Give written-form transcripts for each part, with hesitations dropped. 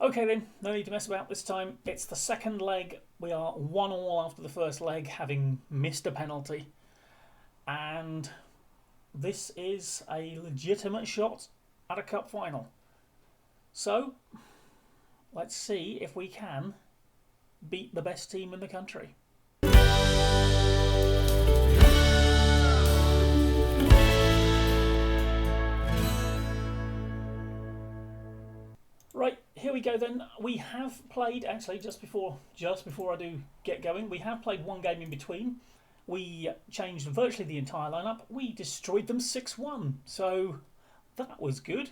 Okay then, no need to mess about this time. It's the second leg. We are 1-1 after the first leg, having missed a penalty. And this is a legitimate shot at a cup final. So, let's see if we can beat the best team in the country. Right, here we go then. We have played, actually, just before I do get going, we have played one game in between. We changed virtually the entire lineup. We destroyed them 6-1, so that was good.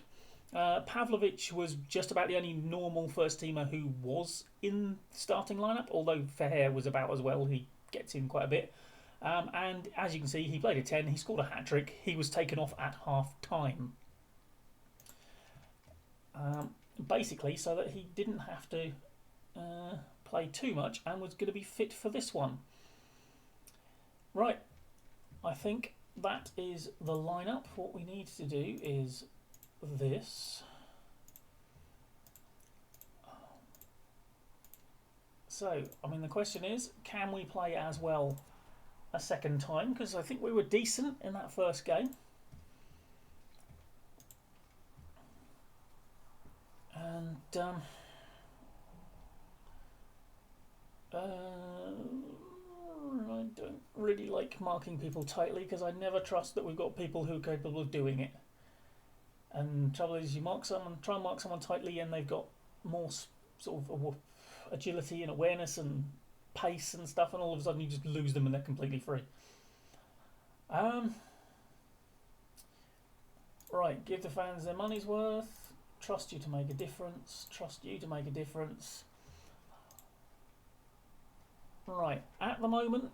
Pavlovic was just about the only normal first teamer who was in the starting lineup, although Feher was about as well. He gets in quite a bit. And as you can see, he played a 10, he scored a hat-trick. He was taken off at half-time. Basically so that he didn't have to play too much and was going to be fit for this one. Right, I think that is the lineup. What we need to do is this. So, I mean, the question is, can we play as well a second time? Because I think we were decent in that first game. And I don't really like marking people tightly because I never trust that we've got people who are capable of doing it. And the trouble is, you try and mark someone tightly, and they've got more sort of agility and awareness and pace and stuff, and all of a sudden you just lose them and they're completely free. Right, give the fans their money's worth. Trust you to make a difference. Trust you to make a difference. Right, at the moment,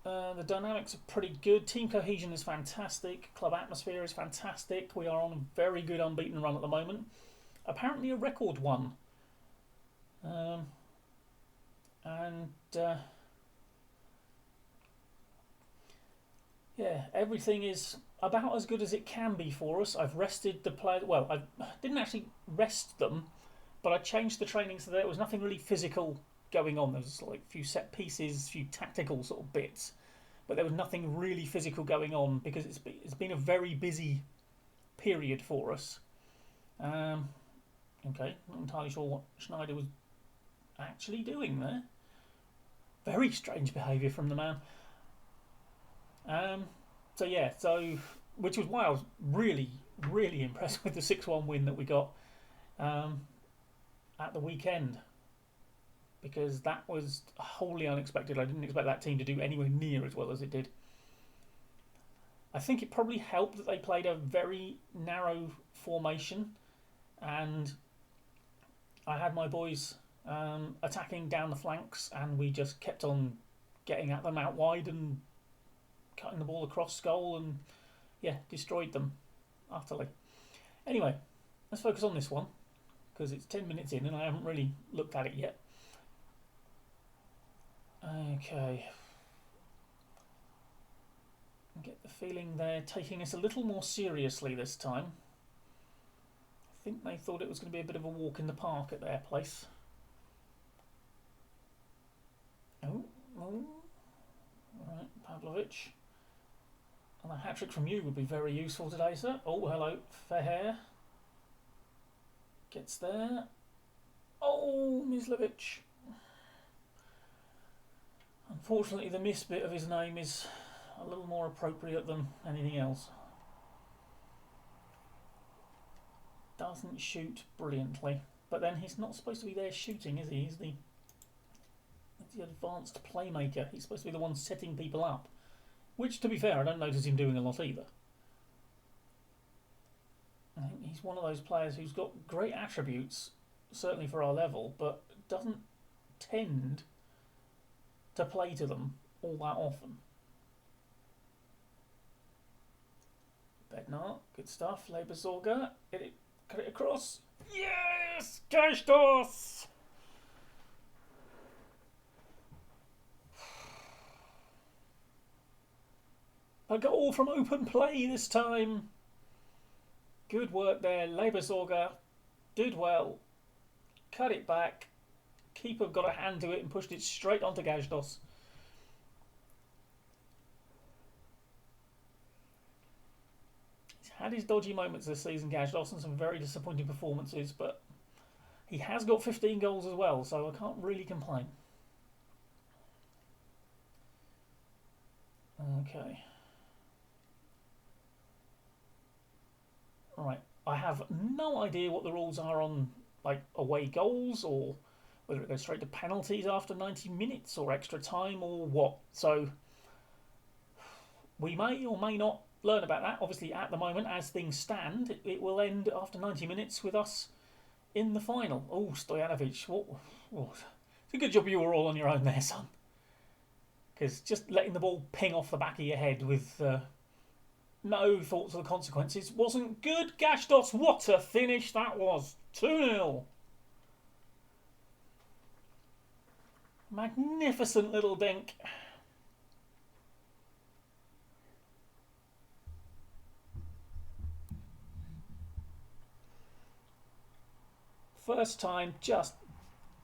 the dynamics are pretty good. Team cohesion is fantastic. Club atmosphere is fantastic. We are on a very good unbeaten run at the moment. Apparently a record one. Yeah, everything is about as good as it can be for us. I've rested the players. Well, I didn't actually rest them, but I changed the training so that there was nothing really physical going on. There was like a few set pieces, a few tactical sort of bits, but there was nothing really physical going on because it's been a very busy period for us. Okay, not entirely sure what Schneider was actually doing there. Very strange behaviour from the man. Which was why I was really, really impressed with the 6-1 win that we got at the weekend, because that was wholly unexpected. I didn't expect that team to do anywhere near as well as it did. I think it probably helped that they played a very narrow formation, and I had my boys attacking down the flanks, and we just kept on getting at them out wide and cutting the ball across goal, and destroyed them utterly. Anyway, let's focus on this one because it's 10 minutes in and I haven't really looked at it yet. Okay, I get the feeling they're taking us a little more seriously this time. I think they thought it was going to be a bit of a walk in the park at their place. Oh, right, Pavlovic. And a hat-trick from you would be very useful today, sir. Oh, hello, Feher. Gets there. Oh, Mislovic. Unfortunately, the miss bit of his name is a little more appropriate than anything else. Doesn't shoot brilliantly. But then he's not supposed to be there shooting, is he? He's the advanced playmaker. He's supposed to be the one setting people up. Which, to be fair, I don't notice him doing a lot either. I think he's one of those players who's got great attributes, certainly for our level, but doesn't tend to play to them all that often. Bednar, good stuff. Lebersorger, cut it across. Yes! Gastos! A goal from open play this time. Good work there. Lebersorger did well. cut it back. Keeper got a hand to it and pushed it straight onto Gajdos. He's had his dodgy moments this season, Gajdos, and some very disappointing performances, but he has got 15 goals as well, so I can't really complain. Okay. Right. I have no idea what the rules are on like away goals, or whether it goes straight to penalties after 90 minutes or extra time or what. So we may or may not learn about that. Obviously, at the moment, as things stand, it will end after 90 minutes with us in the final. Oh, Stojanovic. It's a good job you were all on your own there, son. Because just letting the ball ping off the back of your head with no thoughts of the consequences wasn't good. Gajdos, what a finish that was. 2-0. Magnificent little dink. First time, just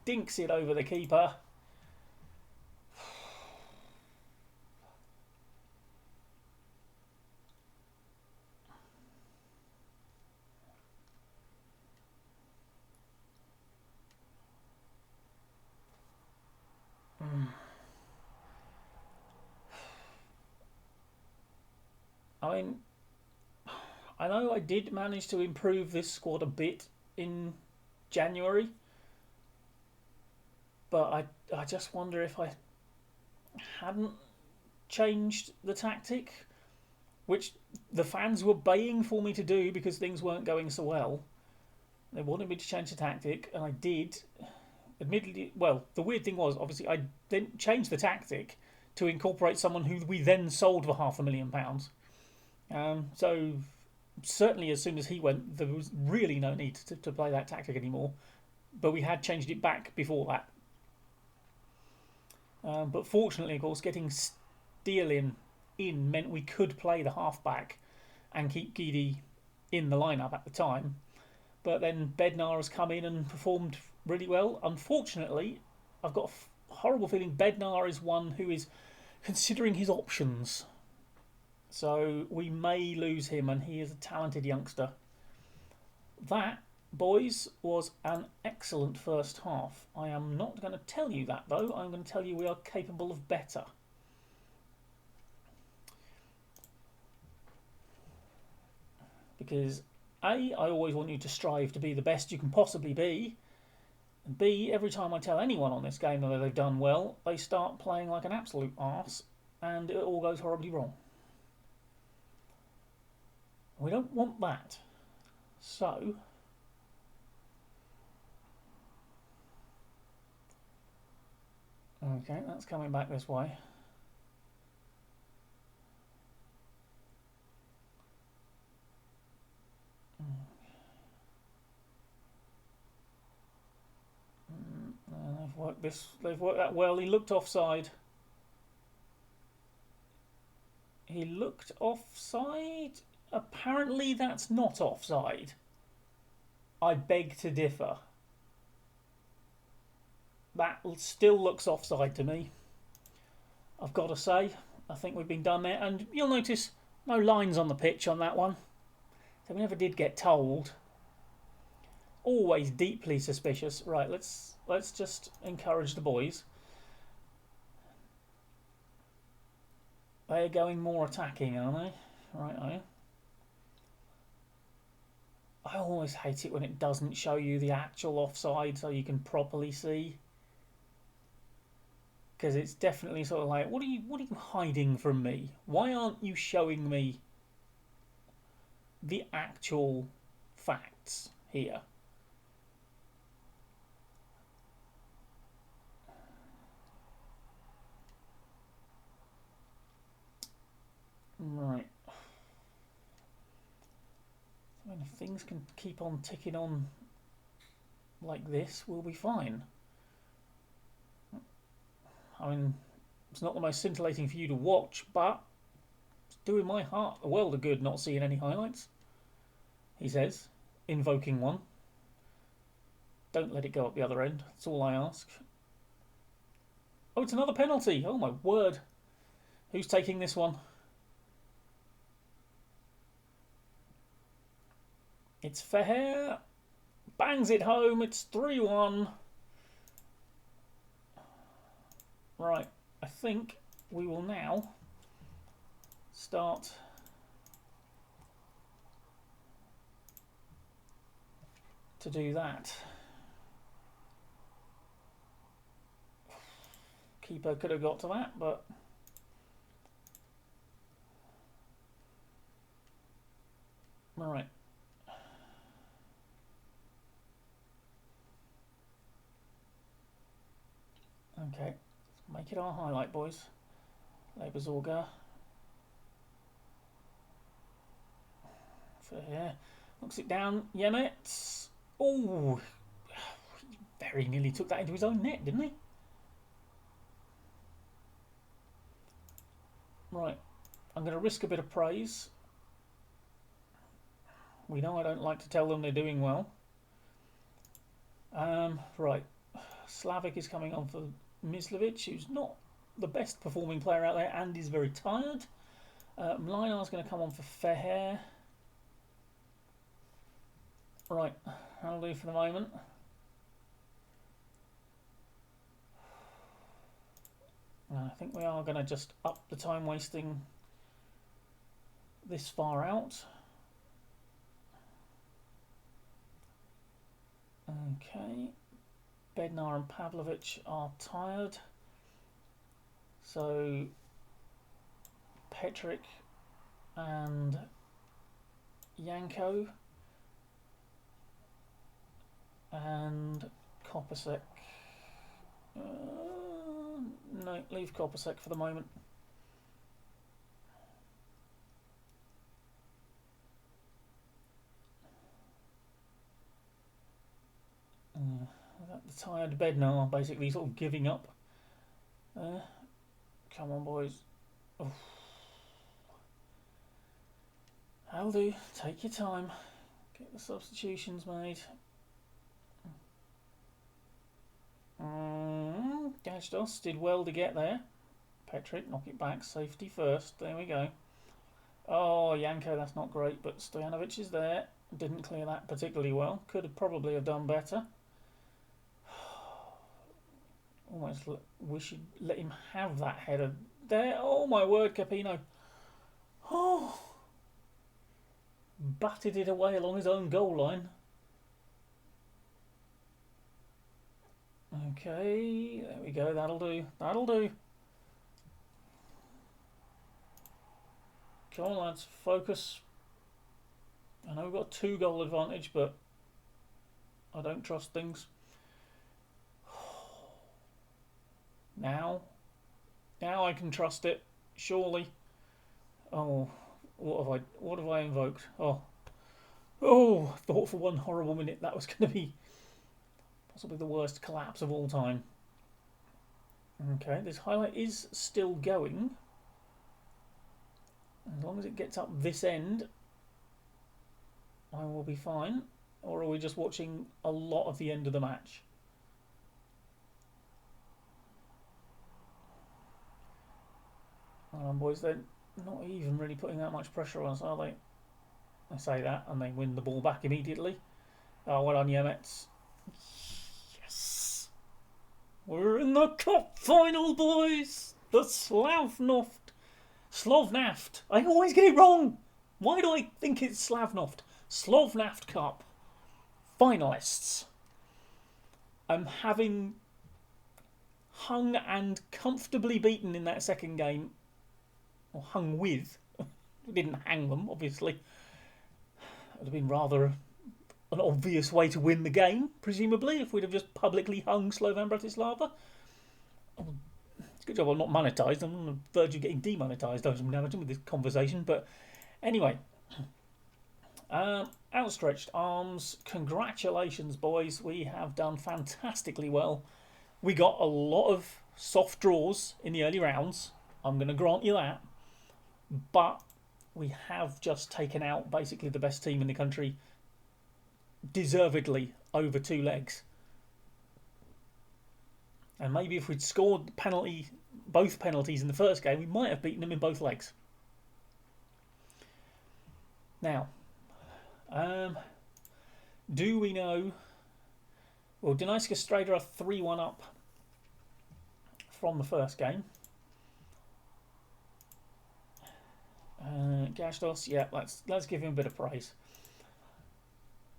dinks it over the keeper. I mean, I know I did manage to improve this squad a bit in January, but I just wonder if I hadn't changed the tactic, which the fans were baying for me to do because things weren't going so well. They wanted me to change the tactic, and I did. Admittedly, well, the weird thing was, obviously, I then changed the tactic to incorporate someone who we then sold for £500,000. So certainly as soon as he went, there was really no need to play that tactic anymore. But we had changed it back before that. But fortunately, of course, getting Steele in meant we could play the halfback and keep Guidi in the lineup at the time. But then Bednar has come in and performed really well. Unfortunately, I've got a horrible feeling Bednar is one who is considering his options. So we may lose him, and he is a talented youngster. That, boys, was an excellent first half. I am not going to tell you that, though. I'm going to tell you we are capable of better. Because A, I always want you to strive to be the best you can possibly be. And B, every time I tell anyone on this game that they've done well, they start playing like an absolute arse, and it all goes horribly wrong. We don't want that. So okay, that's coming back this way. They've worked that well. He looked offside. He looked offside. Apparently that's not offside. I beg to differ. That still looks offside to me. I've got to say, I think we've been done there. And you'll notice no lines on the pitch on that one. So we never did get told. Always deeply suspicious. Right, let's just encourage the boys. They're going more attacking, aren't they? Right, I always hate it when it doesn't show you the actual offside so you can properly see. Because it's definitely sort of like, what are you hiding from me? Why aren't you showing me the actual facts here? Right. I mean, if things can keep on ticking on like this, we'll be fine. I mean, it's not the most scintillating for you to watch, but it's doing my heart a world of good not seeing any highlights, he says, invoking one. Don't let it go up the other end. That's all I ask. Oh, it's another penalty. Oh, my word. Who's taking this one? It's Fair. Bangs it home. It's 3-1. Right. I think we will now start to do that. Keeper could have got to that, but right. Okay, let's make it our highlight, boys. Lebesorger. For here. Knocks it down. Yemet. Oh, he very nearly took that into his own net, didn't he? Right, I'm going to risk a bit of praise. We know I don't like to tell them they're doing well. Right, Slavic is coming on for Mislovic, who's not the best performing player out there and is very tired. Mlinar's going to come on for Fair. Right, that'll do for the moment. I think we are going to just up the time wasting this far out. Okay, Bednar and Pavlovic are tired, so Petric and Yanko and Kopasek. No, leave Kopasek for the moment. The tired Bednar basically sort of giving up. Come on, boys. Oof. That'll do. Take your time. Get the substitutions made. Gajdos did well to get there. Petric, knock it back. Safety first. There we go. Oh, Yanko, that's not great, but Stojanovic is there. Didn't clear that particularly well. Could have probably have done better. Almost wish you'd let him have that header there. Oh my word, Capino. Oh, batted it away along his own goal line. Okay, there we go. That'll do. That'll do. Come on, lads. Focus. I know we've got a 2-goal advantage, but I don't trust things. Now I can trust it. Surely. Oh, what have I invoked? Oh, I thought for one horrible minute that was going to be possibly the worst collapse of all time. Okay, this highlight is still going. As long as it gets up this end, I will be fine. Or are we just watching a lot of the end of the match? Hold on, boys, they're not even really putting that much pressure on us, are they? I say that, and they win the ball back immediately. Oh, well done, Yemets. Yes! We're in the cup final, boys! The SLOVNAFT. I always get it wrong! Why do I think it's SLOVNAFT? SLOVNAFT Cup finalists. I'm having hung and comfortably beaten in that second game. Or hung with. We didn't hang them, obviously. It would have been rather an obvious way to win the game, presumably, if we'd have just publicly hung Slovan Bratislava. It's a good job I'm not monetised. I'm on the verge of getting demonetised, I would imagine, with this conversation. But anyway, outstretched arms. Congratulations, boys. We have done fantastically well. We got a lot of soft draws in the early rounds. I'm going to grant you that. But we have just taken out basically the best team in the country, deservedly, over 2 legs. And maybe if we'd scored both penalties in the first game, we might have beaten them in both legs. Now, do we know? Well, Donetsk Strada are 3-1 up from the first game. Gashdos, yeah, let's give him a bit of praise.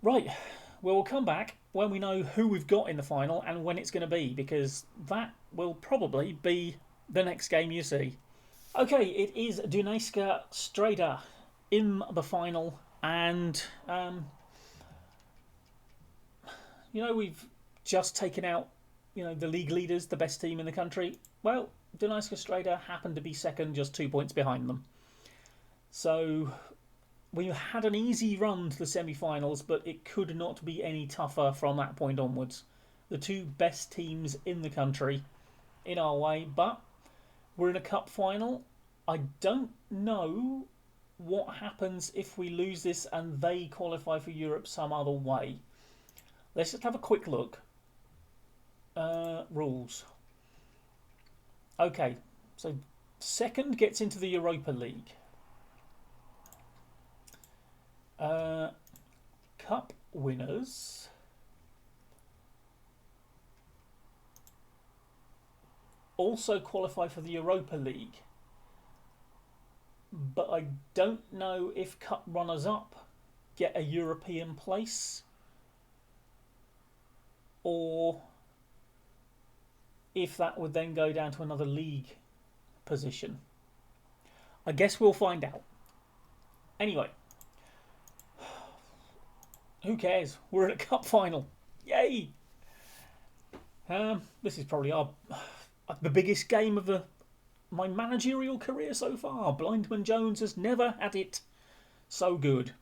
Right, well, we'll come back when we know who we've got in the final and when it's going to be, because that will probably be the next game you see. Okay, it is Donetsk Strada in the final, and we've just taken out the league leaders, the best team in the country. Well, Donetsk Strada happened to be second, just 2 points behind them. So we had an easy run to the semi-finals, but it could not be any tougher from that point onwards. The two best teams in the country in our way, but we're in a cup final. I don't know what happens if we lose this and they qualify for Europe some other way. Let's just have a quick look. Rules. Okay, so second gets into the Europa League. Cup winners also qualify for the Europa League, but I don't know if cup runners-up get a European place or if that would then go down to another league position. I guess we'll find out. Anyway, who cares? We're in a cup final. Yay! This is probably the biggest game of my managerial career so far. Blindman Jones has never had it so good.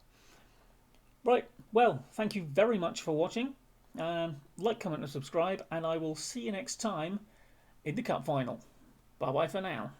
Right, well, thank you very much for watching. Like, comment and subscribe, and I will see you next time in the cup final. Bye bye for now.